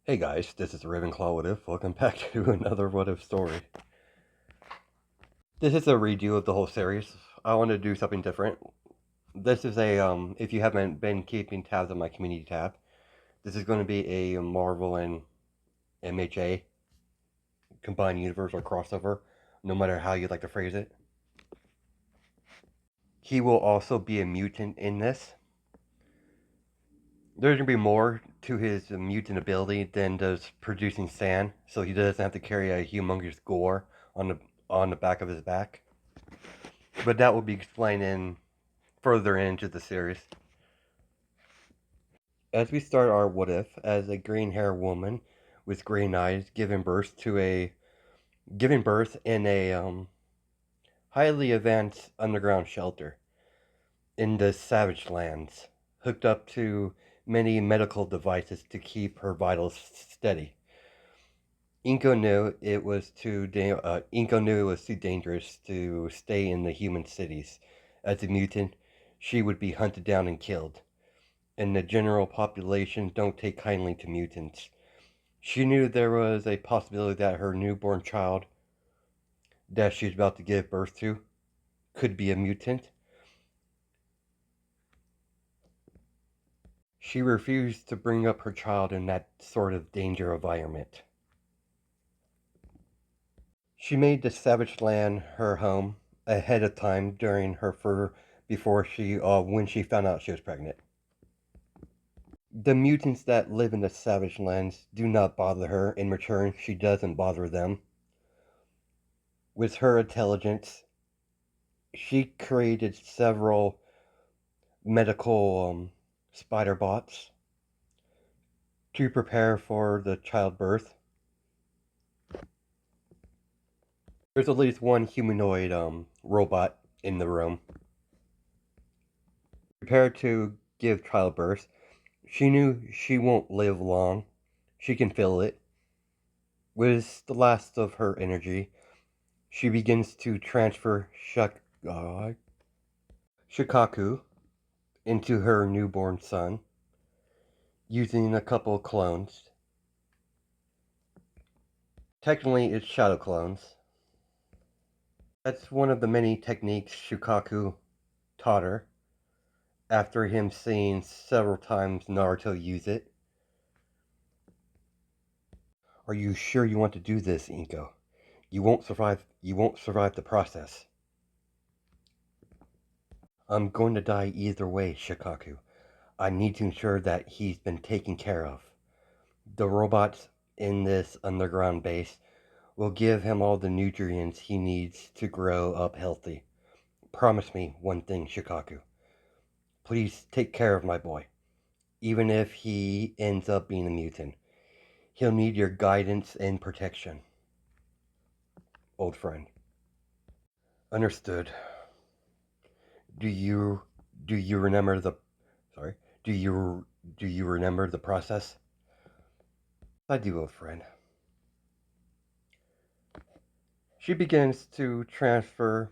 Hey guys, this is Ravenclaw What If. Welcome back to another What If story. This is a redo of the whole series. I want to do something different. This is if you haven't been keeping tabs on my community tab, this is going to be a Marvel and MHA combined universe or crossover, no matter how you'd like to phrase it. He will also be a mutant in this. There's going to be more to his mutant ability than just producing sand, so he doesn't have to carry a humongous gore on the back of his back. But that will be explained in further into the series. As we start our what if as a green haired woman with green eyes giving birth in a highly advanced underground shelter in the savage lands, hooked up to many medical devices to keep her vitals steady. Inko knew it was too dangerous to stay in the human cities. As a mutant, she would be hunted down and killed, and the general population don't take kindly to mutants. She knew there was a possibility that her newborn child that she's about to give birth to could be a mutant. She refused to bring up her child in that sort of danger environment. She made the savage land her home ahead of time during her before when she found out she was pregnant. The mutants that live in the savage lands do not bother her. In return, she doesn't bother them. With her intelligence, she created several medical spider bots to prepare for the childbirth. There's at least one humanoid robot in the room. Prepared to give childbirth, she knew she won't live long. She can feel it. With the last of her energy, she begins to transfer Shukaku into her newborn son, using a couple of clones. Technically, it's shadow clones. That's one of the many techniques Shukaku taught her, after him seeing several times Naruto use it. Are you sure you want to do this, Inko? You won't survive the process. I'm going to die either way, Shukaku. I need to ensure that he's been taken care of. The robots in this underground base will give him all the nutrients he needs to grow up healthy. Promise me one thing, Shukaku. Please take care of my boy. Even if he ends up being a mutant, he'll need your guidance and protection. Old friend. Understood. Do you do you remember the sorry? Do you remember the process? I do, old friend. She begins to transfer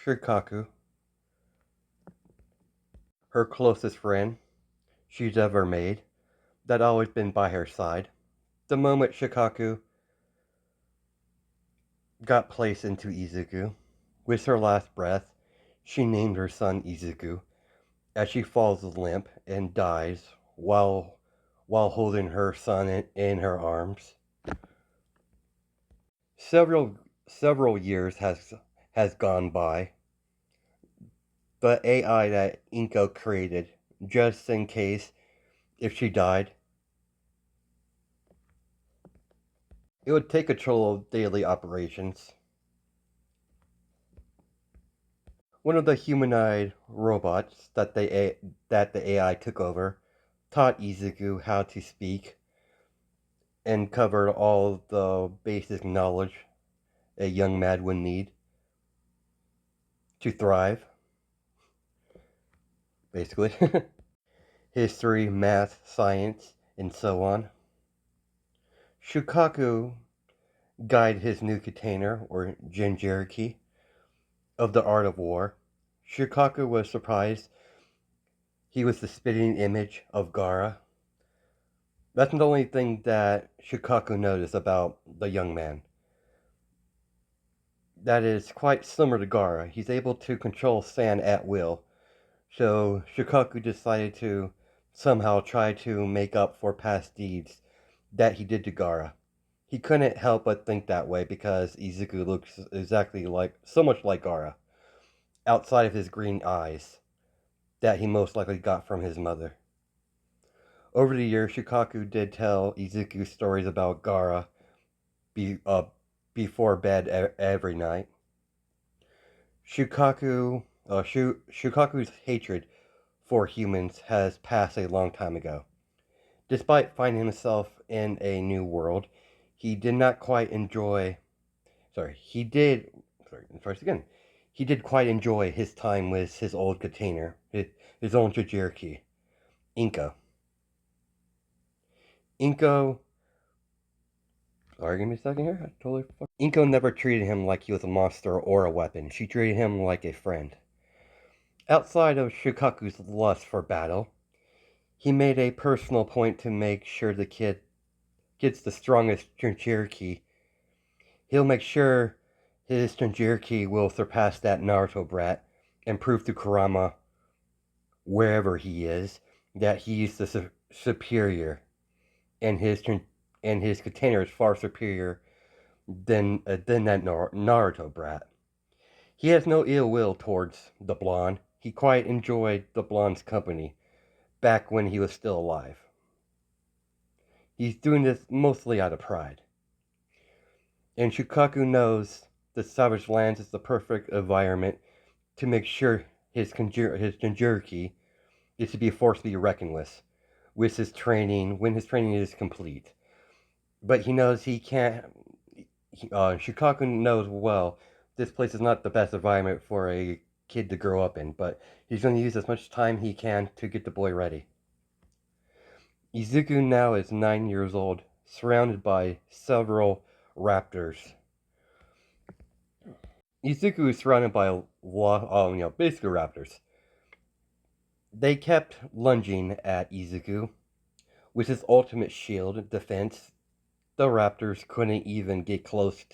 Shukaku, her closest friend she's ever made, that always been by her side. The moment Shukaku got placed into Izuku, with her last breath, she named her son Izuku as she falls limp and dies while holding her son in her arms. Several years has gone by. The AI that Inko created, just in case if she died, it would take control of daily operations. One of the humanoid robots that the AI took over taught Izuku how to speak and covered all the basic knowledge a young man would need to thrive, basically. History, math, science, and so on. Shukaku guided his new container, or Jinjuriki, of the art of war. Shukaku was surprised he was the spitting image of Gaara. That's the only thing that Shukaku noticed about the young man. That is quite similar to Gaara. He's able to control sand at will. So Shukaku decided to somehow try to make up for past deeds that he did to Gaara. He couldn't help but think that way because Izuku looks exactly like, so much like Gaara, outside of his green eyes that he most likely got from his mother. Over the years, Shukaku did tell Izuku stories about Gaara be, uh, before bed every night. Shukaku's hatred for humans has passed a long time ago. Despite finding himself in a new world, he did not quite enjoy. Sorry, he did. Sorry, first again. He did quite enjoy his time with his old container, his own Jinchuriki, Inko. Inko. Sorry, give me a second here. I totally fucked. Inko never treated him like he was a monster or a weapon. She treated him like a friend. Outside of Shukaku's lust for battle, he made a personal point to make sure the kid gets the strongest Jinchuriki. He'll make sure his Jinchuriki will surpass that Naruto brat and prove to Kurama, wherever he is, that he's the superior, and his container is far superior than that Naruto brat. He has no ill will towards the blonde. He quite enjoyed the blonde's company back when he was still alive. He's doing this mostly out of pride. And Shukaku knows the Savage Lands is the perfect environment to make sure his Jinchuriki is to be a force to be reckoned with his training, when his training is complete. But he knows he can't. Shukaku knows well this place is not the best environment for a kid to grow up in, but he's going to use as much time he can to get the boy ready. Izuku now is 9 years old, surrounded by several raptors. Izuku is surrounded by a lot, basically raptors. They kept lunging at Izuku. With his ultimate shield defense, the raptors couldn't even get close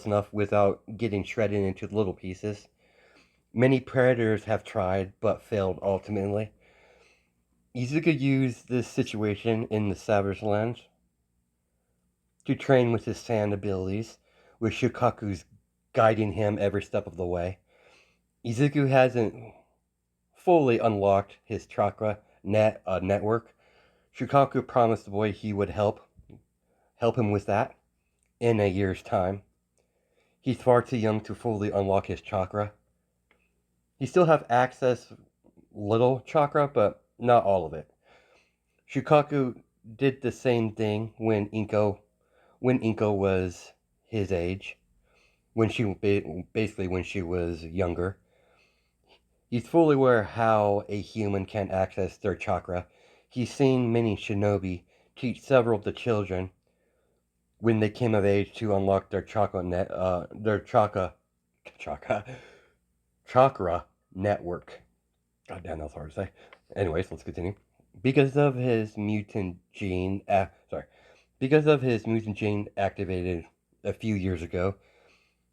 enough without getting shredded into little pieces. Many predators have tried but failed ultimately. Izuku used this situation in the Savage Lands to train with his sand abilities, with Shukaku's guiding him every step of the way. Izuku hasn't fully unlocked his chakra network. Shukaku promised the boy he would help him with that in a year's time. He's far too young to fully unlock his chakra. He still have access little chakra, but not all of it. Shukaku did the same thing when Inko was his age, basically when she was younger. He's fully aware how a human can access their chakra. He's seen many shinobi teach several of the children when they came of age to unlock their chakra chakra network. God damn, that's hard to say. Anyways, let's continue. Because of his mutant gene, because of his mutant gene activated a few years ago,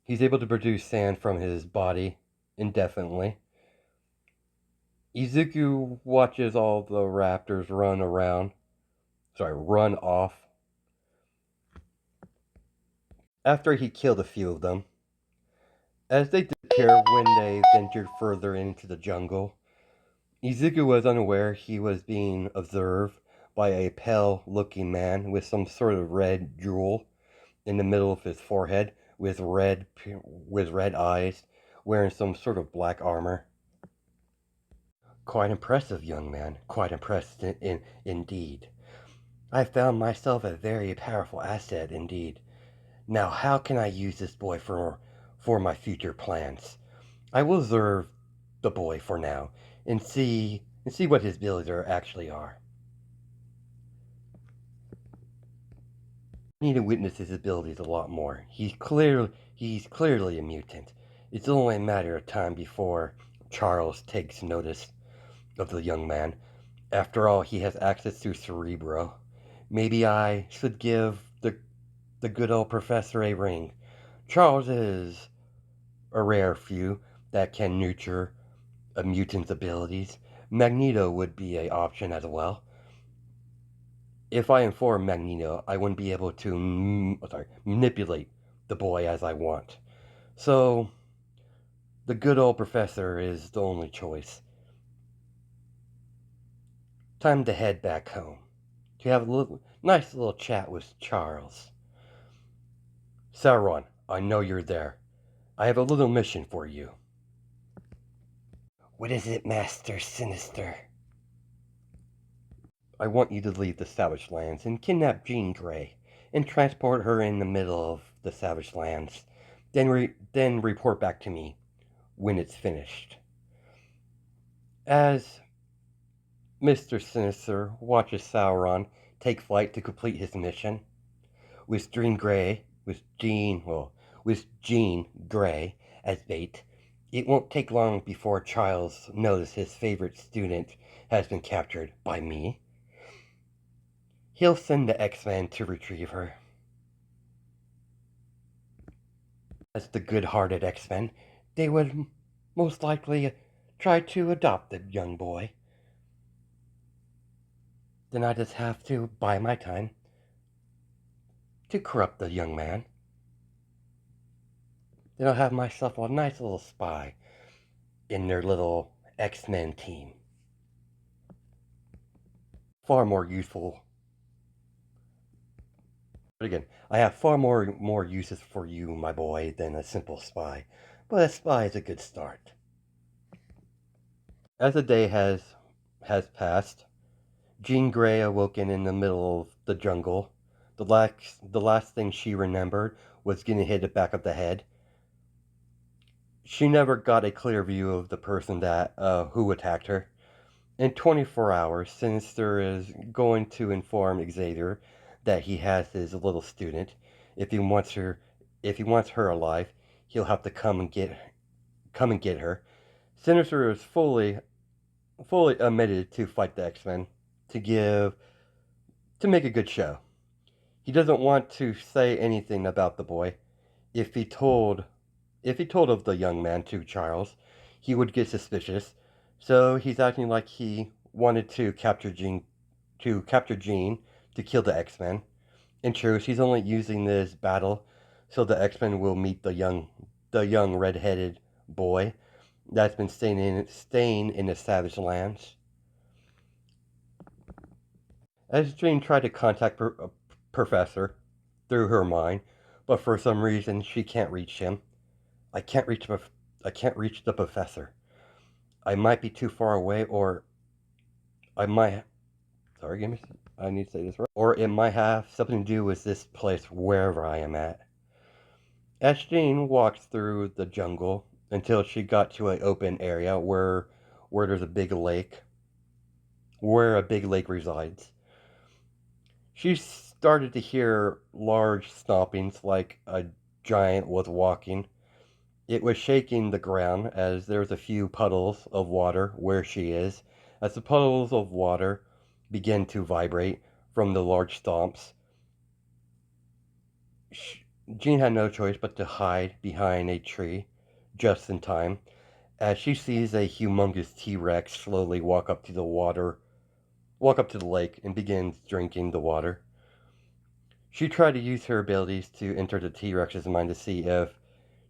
he's able to produce sand from his body indefinitely. Izuku watches all the raptors run off. After he killed a few of them, as they disappear when they ventured further into the jungle, Izuku was unaware he was being observed by a pale-looking man with some sort of red jewel in the middle of his forehead, with red eyes, wearing some sort of black armor. Quite impressive, young man. Quite impressive indeed. I found myself a very powerful asset indeed. Now, how can I use this boy for my future plans? I will observe the boy for now and see what his abilities actually are. I need to witness his abilities a lot more. He's clearly a mutant. It's only a matter of time before Charles takes notice of the young man. After all, he has access to Cerebro. Maybe I should give the good old professor a ring. Charles is a rare few that can nurture a mutant's abilities. Magneto would be an option as well. If I inform Magneto, I wouldn't be able to manipulate the boy as I want. So, the good old professor is the only choice. Time to head back home to have a nice little chat with Charles. Sauron, I know you're there. I have a little mission for you. What is it, Master Sinister? I want you to leave the Savage Lands and kidnap Jean Grey and transport her in the middle of the Savage Lands. Then report back to me when it's finished. As Mr. Sinister watches Sauron take flight to complete his mission, with Jean Grey as bait, it won't take long before Charles notices his favorite student has been captured by me. He'll send the X-Men to retrieve her. As the good-hearted X-Men, they would most likely try to adopt the young boy. Then I just have to buy my time to corrupt the young man. Then I'll have myself a nice little spy in their little X-Men team. Far more useful. But again, I have far more uses for you, my boy, than a simple spy. But a spy is a good start. As the day has passed, Jean Grey awoken in the middle of the jungle. The last thing she remembered was getting hit in the back of the head. She never got a clear view of the person who attacked her. In 24 hours, Sinister is going to inform Xavier that he has his little student. If he wants her alive, he'll have to come and get her. Sinister is fully admitted to fight the X-Men to make a good show. He doesn't want to say anything about the boy. If he told of the young man to Charles, he would get suspicious. So he's acting like he wanted to capture Jean to kill the X-Men. In truth, he's only using this battle so the X-Men will meet the young red-headed boy that's been staying in the Savage Lands. As Jean tried to contact Professor through her mind, but for some reason she can't reach him. I can't reach the professor. I might be too far away, or I might. Sorry, give me. I need to say this right. Or it might have something to do with this place wherever I am at. As Jean walks through the jungle until she got to an open area where there's a big lake, where a big lake resides. She started to hear large stompings like a giant was walking. It was shaking the ground as there's a few puddles of water where she is. As the puddles of water begin to vibrate from the large stomps, Jean had no choice but to hide behind a tree just in time as she sees a humongous T-Rex slowly walk up to the lake and begins drinking the water. She tried to use her abilities to enter the T-Rex's mind to see if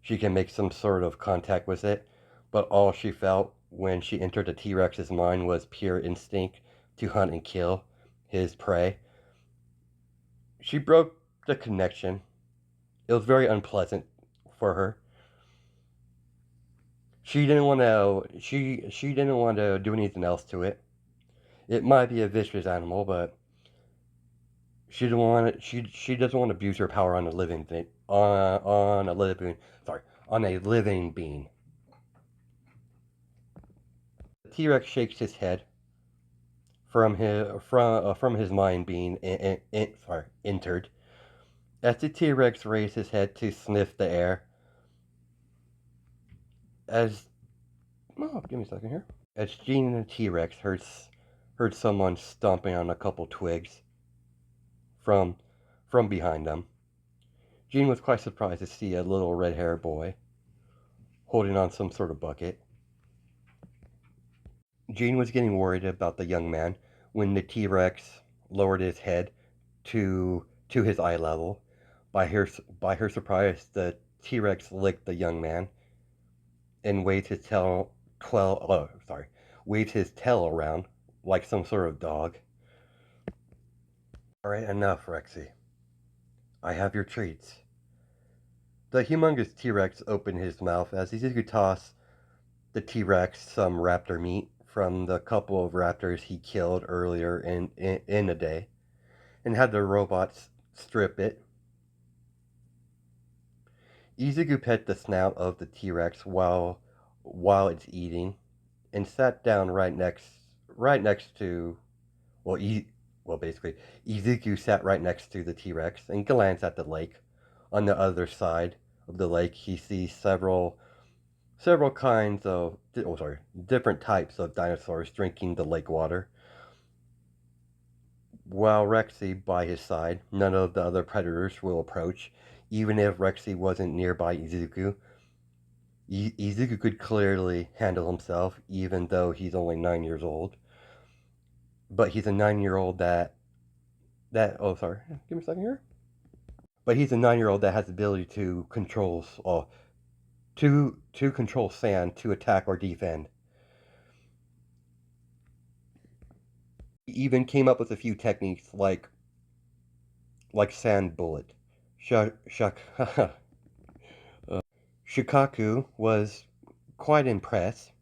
she can make some sort of contact with it, but all she felt when she entered the T-Rex's mind was pure instinct to hunt and kill his prey. She broke the connection. It was very unpleasant for her. She didn't want to she didn't want to do anything else to it. It might be a vicious animal, but she doesn't want to abuse her power on a living thing on a living being. The T-Rex shakes his head from his mind being entered. As the T-Rex raised his head to sniff the air, as give me a second here. As Jean and the T-Rex heard someone stomping on a couple twigs from from behind them. Jean was quite surprised to see a little red-haired boy holding on some sort of bucket. Jean was getting worried about the young man when the T-Rex lowered his head to his eye level. By her surprise, the T-Rex licked the young man and waved his tail around like some sort of dog. All right, enough, Rexy. I have your treats. The humongous T-Rex opened his mouth as Izuku tossed the T-Rex some raptor meat from the couple of raptors he killed earlier in the day and had the robots strip it. Izuku pet the snout of the T-Rex while it's eating and sat down right next to well e, well basically Izuku sat right next to the T-Rex and glanced at the lake. On the other side of the lake, he sees several kinds of different types of dinosaurs drinking the lake water. While Rexy by his side, none of the other predators will approach, even if Rexy wasn't nearby Izuku. Izuku could clearly handle himself, even though he's only 9 years old. But he's a 9-year-old that give me a second here. But he's a 9-year-old that has the ability to to control sand to attack or defend. He even came up with a few techniques like sand bullet. Shukaku was quite impressed.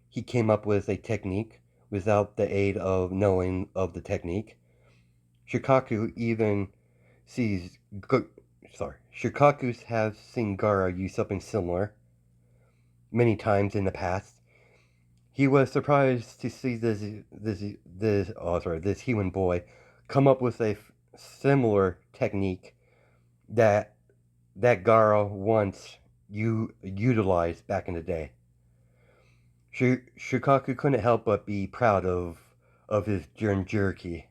He came up with a technique without the aid of knowing of the technique. Shukaku even sees. Shukakus have seen Gaara use something similar many times in the past. He was surprised to see this human boy come up with a similar technique that Gaara once utilized back in the day. Shukaku couldn't help but be proud of his jerky.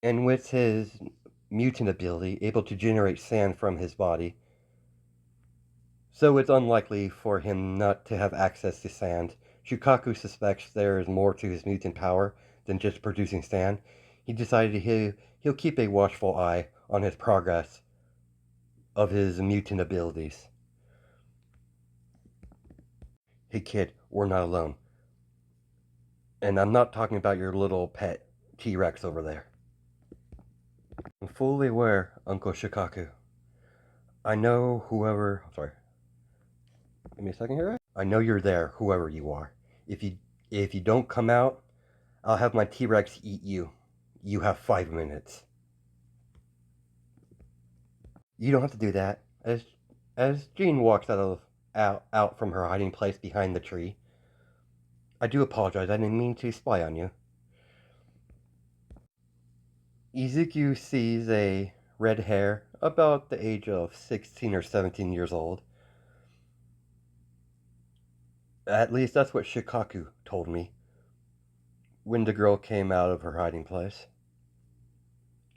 And with his mutant ability, able to generate sand from his body, so it's unlikely for him not to have access to sand. Shukaku suspects there is more to his mutant power than just producing sand. He decided he'll keep a watchful eye on his progress of his mutant abilities. Hey kid, we're not alone. And I'm not talking about your little pet T-Rex over there. I'm fully aware, Uncle Shukaku. I know whoever... Sorry. Give me a second here. I know you're there, whoever you are. If you don't come out, I'll have my T-Rex eat you. You have 5 minutes. You don't have to do that. As Jean walks out from her hiding place behind the tree. I do apologize. I didn't mean to spy on you. Izuku sees a red hair about the age of 16 or 17 years old. At least that's what Shukaku told me when the girl came out of her hiding place.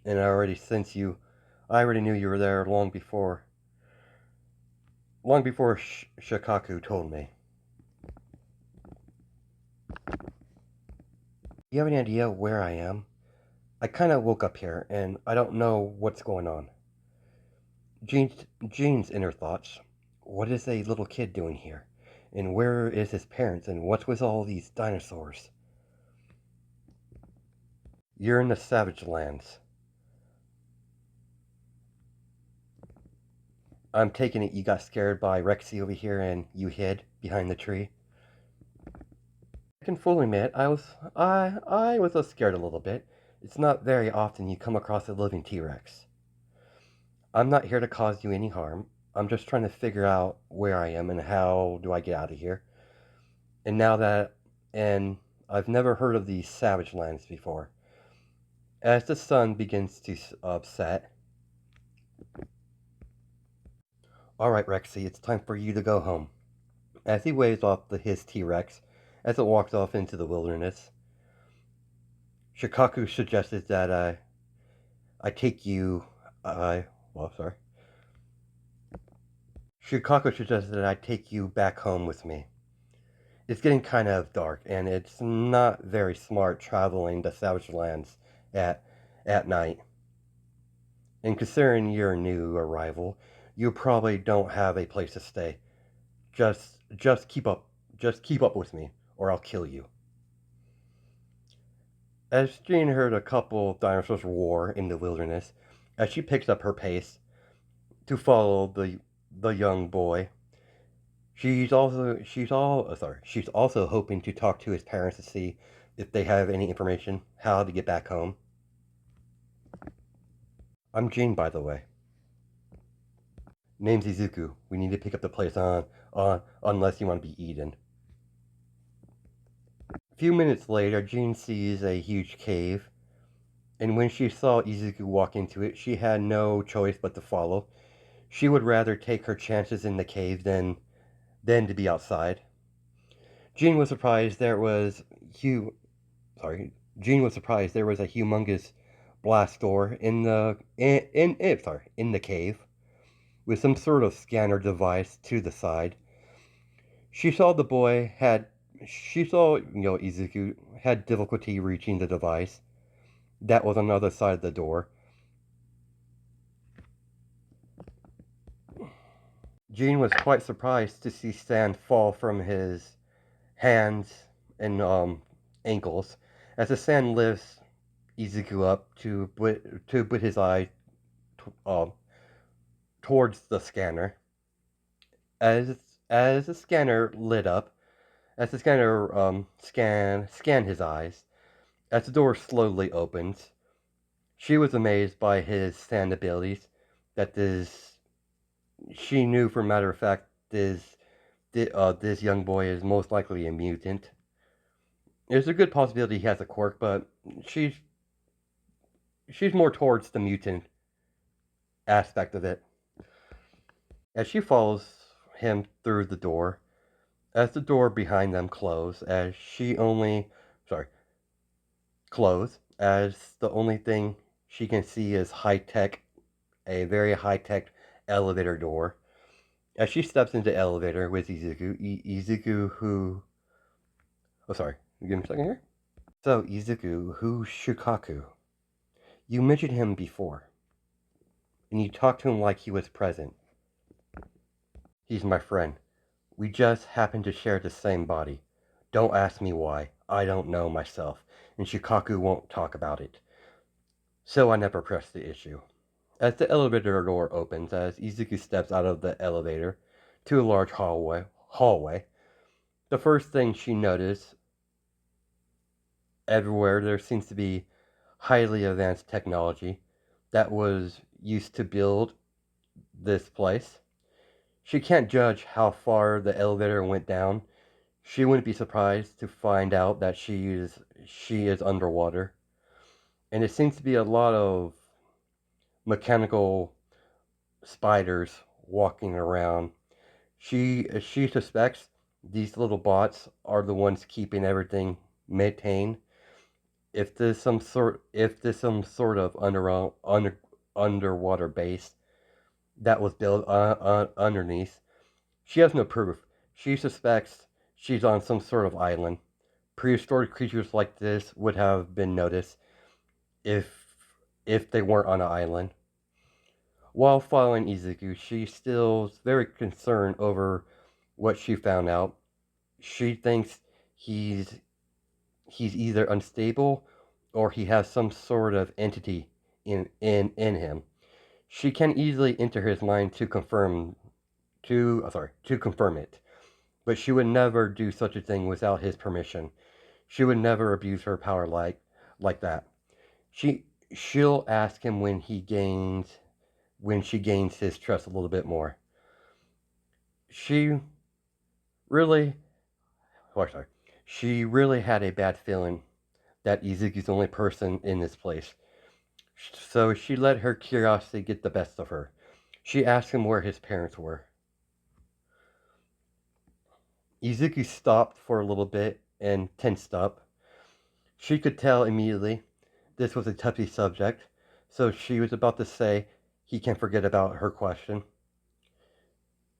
And I already knew you were there long before Shukaku told me. You have any idea where I am? I kind of woke up here, and I don't know what's going on. Jean's inner thoughts. What is a little kid doing here? And where is his parents? And what's with all these dinosaurs? You're in the savage lands. I'm taking it you got scared by Rexy over here and you hid behind the tree. I can fully admit I was scared a little bit. It's not very often you come across a living T-Rex. I'm not here to cause you any harm. I'm just trying to figure out where I am and how do I get out of here. And now that and I've never heard of these savage lands before. As the sun begins to set, all right, Rexy, it's time for you to go home. As he waves off his T-Rex as it walks off into the wilderness. Shukaku suggested that I take you. Well, sorry. Shukaku suggested that I take you back home with me. It's getting kind of dark, and it's not very smart traveling the savage lands at at night. And considering you're a new arrival, you probably don't have a place to stay. Just keep up. Just keep up with me, or I'll kill you. As Jean heard a couple dinosaurs roar in the wilderness, as she picks up her pace to follow the young boy, she's also hoping to talk to his parents to see if they have any information how to get back home. I'm Jean, by the way. Name's Izuku. We need to pick up the place on unless you want to be eaten. A few minutes later, Jean sees a huge cave, and when she saw Izuku walk into it, she had no choice but to follow. She would rather take her chances in the cave than to be outside. Jean was surprised there was hu sorry. Jean was surprised there was a humongous blast door in the cave with some sort of scanner device to the side. She saw the boy had she saw Izuku had difficulty reaching the device that was on the other side of the door. Jean was quite surprised to see Stan fall from his hands and ankles as the sand lifts Izuku up to put his eye towards the scanner. As the scanner lit up, as the scanner scanned his eyes, as the door slowly opens, she was amazed by his sand abilities. That this she knew for matter of fact this young boy is most likely a mutant. There's a good possibility he has a quirk, but she's she's more towards the mutant aspect of it. As she follows him through the door, as the door behind them close, as the only thing she can see is a very high tech elevator door. As she steps into the elevator with Izuku oh sorry, give me a second here. So Izuku, who's Shukaku? You mentioned him before, and you talked to him like he was present. He's my friend. We just happen to share the same body. Don't ask me why. I don't know myself, and Shukaku won't talk about it. So I never pressed the issue. As the elevator door opens, as Izuku steps out of the elevator to a large hallway, the first thing she noticed everywhere there seems to be highly advanced technology that was used to build this place. She can't judge how far the elevator went down. She wouldn't be surprised to find out that she is underwater. And it seems to be a lot of mechanical spiders walking around. She suspects these little bots are the ones keeping everything maintained. If there's some sort of underwater base that was built underneath, she has no proof. She suspects she's on some sort of island. Prehistoric creatures like this would have been noticed if if they weren't on an island. While following Izuku, she's still very concerned over what she found out. She thinks he's he's either unstable or he has some sort of entity in him. She can easily enter his mind to confirm it, but she would never do such a thing without his permission. She would never abuse her power like that. She'll ask him when she gains his trust a little bit more. She really, oh sorry, she really had a bad feeling that Izuku's the only person in this place. So she let her curiosity get the best of her. She asked him where his parents were. Izuku stopped for a little bit and tensed up. She could tell immediately this was a touchy subject, so she was about to say he can't forget about her question.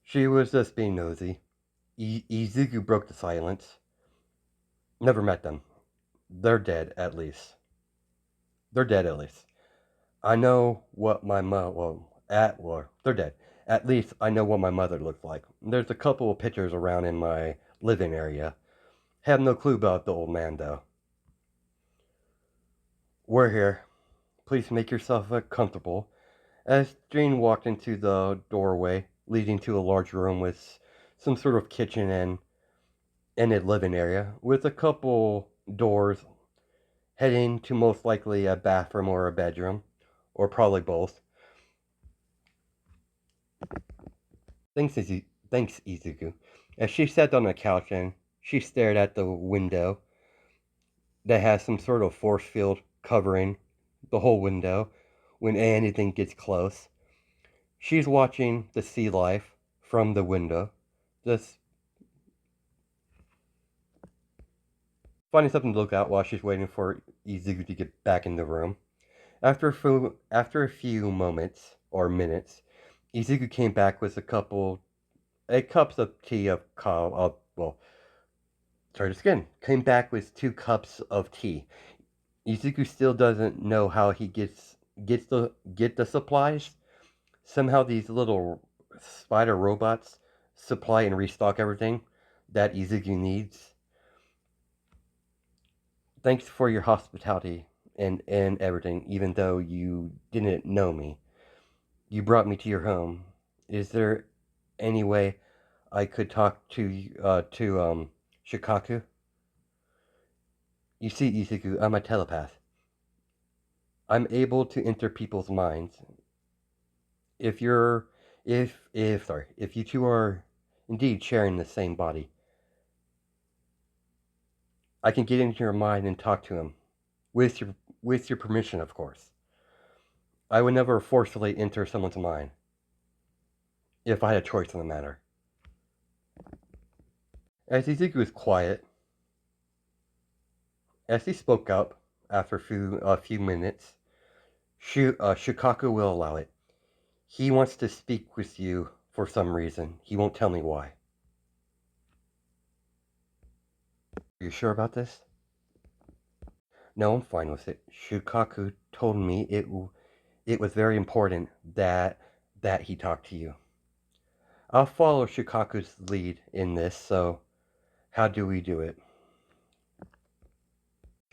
She was just being nosy. Izuku broke the silence. Never met them. They're dead, at least. They're dead, at least. I know what my they're dead. At least I know what my mother looked like. There's a couple of pictures around in my living area. Have no clue about the old man, though. We're here. Please make yourself comfortable. As Jane walked into the doorway leading to a large room with some sort of kitchen and a living area, with a couple doors heading to most likely a bathroom or a bedroom, or probably both. Thanks, Izuku. As she sat on the couch and she stared at the window that has some sort of force field covering the whole window when anything gets close. She's watching the sea life from the window, just finding something to look at while she's waiting for Izuku to get back in the room. After a few moments or minutes, Izuku came back with a cups of tea of sorry to skin. Came back with 2 cups of tea. Izuku still doesn't know how he get the supplies. Somehow these little spider robots supply and restock everything that Izuku needs. Thanks for your hospitality and everything, even though you didn't know me. You brought me to your home. Is there any way I could talk to Shukaku? You see, Izuku, I'm a telepath. I'm able to enter people's minds. If you're if you two are indeed sharing the same body, I can get into your mind and talk to him with your permission, of course. I would never forcefully enter someone's mind if I had a choice in the matter. As Izuku was quiet, as he spoke up after a few minutes, Shukaku will allow it. He wants to speak with you for some reason. He won't tell me why. Are you sure about this? No, I'm fine with it. Shukaku told me it was very important that he talked to you. I'll follow Shukaku's lead in this, so how do we do it?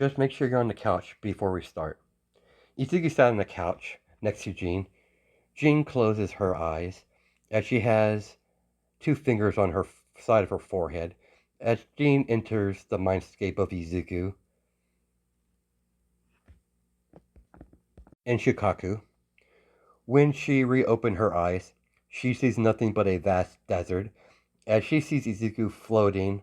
Just make sure you're on the couch before we start. Izuku sat on the couch next to Jean. Jean closes her eyes as she has 2 fingers on her side of her forehead. As Jean enters the mindscape of Izuku and Shukaku, when she reopened her eyes, she sees nothing but a vast desert as she sees Izuku floating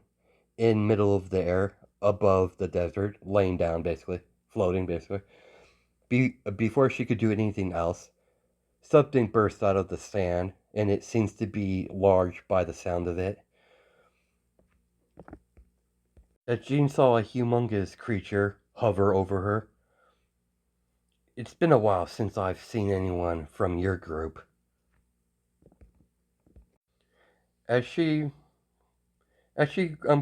in middle of the air above the desert, laying down basically, floating basically. Before she could do anything else, something bursts out of the sand, and it seems to be large by the sound of it. As Jean saw a humongous creature hover over her. It's been a while since I've seen anyone from your group. As she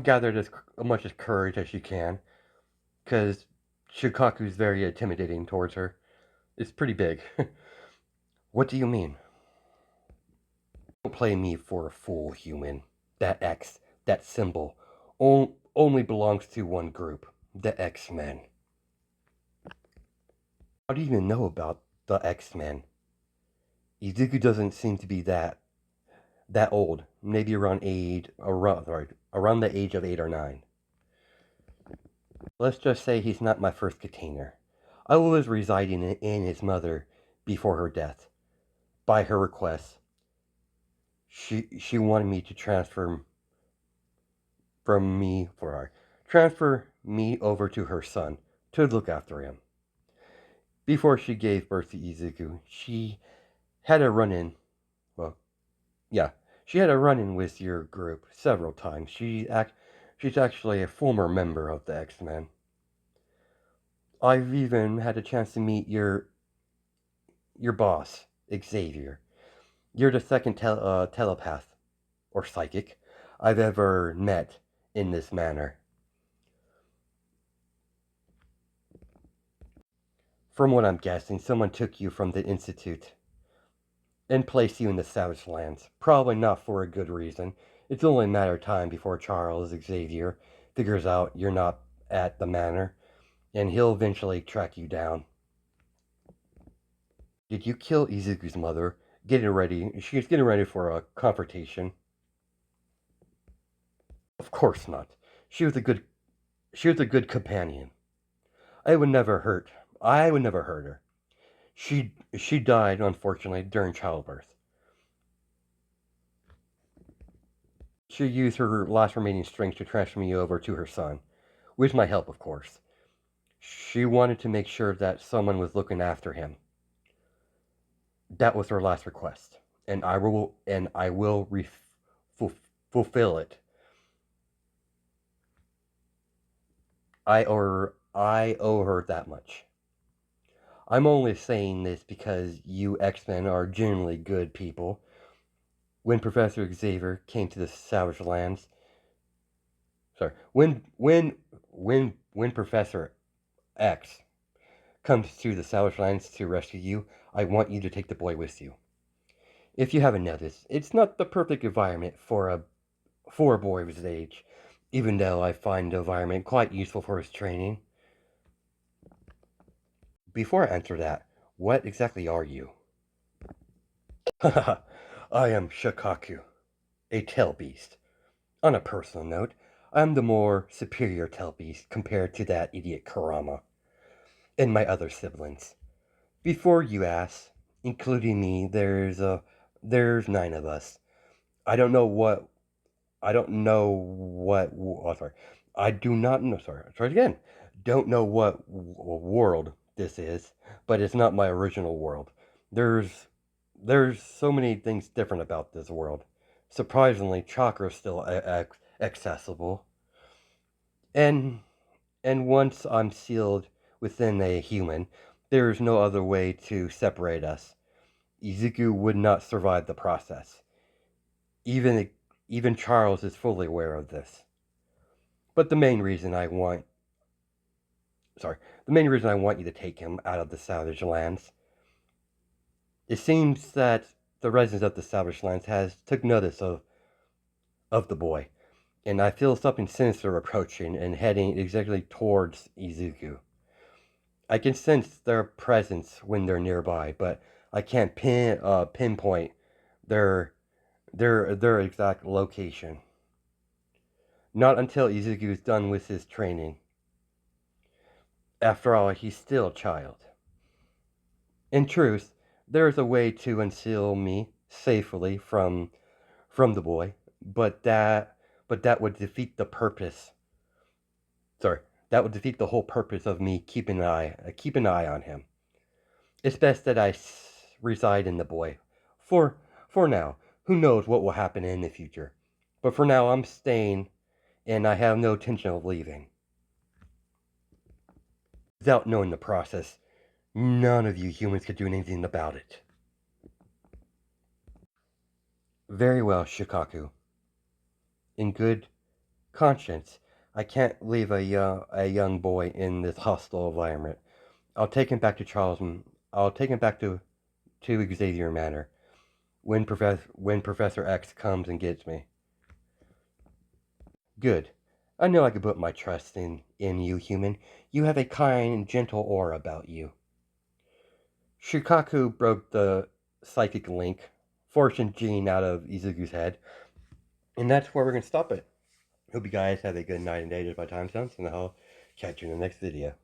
gathered as much as courage as she can, because Shukaku's very intimidating towards her. It's pretty big. What do you mean? Don't play me for a fool, human. That X, that symbol, only belongs to one group, the X-Men. How do you even know about the X-Men? Izuku doesn't seem to be that old. Maybe around the age of 8 or 9. Let's just say he's not my first container. I was residing in his mother before her death. By her request, she wanted me to transfer me over to her son to look after him. Before she gave birth to Izuku, she had a run-in. Well, yeah, she had a run-in with your group several times. She's actually a former member of the X-Men. I've even had a chance to meet your boss, Xavier. You're the second telepath, or psychic, I've ever met in this manner. From what I'm guessing, someone took you from the Institute and placed you in the Savage Lands. Probably not for a good reason. It's only a matter of time before Charles Xavier figures out you're not at the manor, and he'll eventually track you down. Did you kill Izuku's mother? Getting ready. She's getting ready for a confrontation. Of course not. She was a good she was a good companion. I would never hurt. I would never hurt her. She died unfortunately during childbirth. She used her last remaining strength to transfer me over to her son, with my help, of course. She wanted to make sure that someone was looking after him. That was her last request, and I will fulfill it. I owe her that much. I'm only saying this because you X-Men are generally good people. When Professor Xavier came to the Savage Lands, sorry, when Professor X comes to the Savage Lands to rescue you, I want you to take the boy with you. If you haven't noticed, it's not the perfect environment for a boy of his age, even though I find the environment quite useful for his training. Before I answer that, what exactly are you? I am Shukaku, a tail beast. On a personal note, I'm the more superior tail beast compared to that idiot Kurama and my other siblings. Before you ask, including me, there's 9 of us. I don't know what I don't know what. Oh, sorry, I do not know. Sorry, I'll try it again. Don't know what world this is, but it's not my original world. There's there's so many things different about this world. Surprisingly, chakra is still accessible, and once I'm sealed within a human, there is no other way to separate us. Izuku would not survive the process. Even even Charles is fully aware of this. But the main reason I want you to take him out of the Savage Lands. It seems that the residents of the Savage Lands has took notice of the boy, and I feel something sinister approaching and heading exactly towards Izuku. I can sense their presence when they're nearby, but I can't pinpoint their their exact location. Not until Izuku is done with his training. After all, he's still a child. In truth, there is a way to unseal me safely from the boy, but that would defeat the purpose. Sorry, that would defeat the whole purpose of me keep an eye on him. It's best that I reside in the boy for now. Who knows what will happen in the future? But for now, I'm staying, and I have no intention of leaving. Without knowing the process, none of you humans could do anything about it. Very well, Shukaku. In good conscience, I can't leave a young boy in this hostile environment. I'll take him back to Charles. I'll take him back to Xavier Manor when Professor X comes and gets me. Good. I know I can put my trust in you, human. You have a kind and gentle aura about you. Shukaku broke the psychic link, forcing Jean out of Izuku's head, and that's where we're gonna stop it. Hope you guys have a good night and day just by time sense, and I'll catch you in the next video.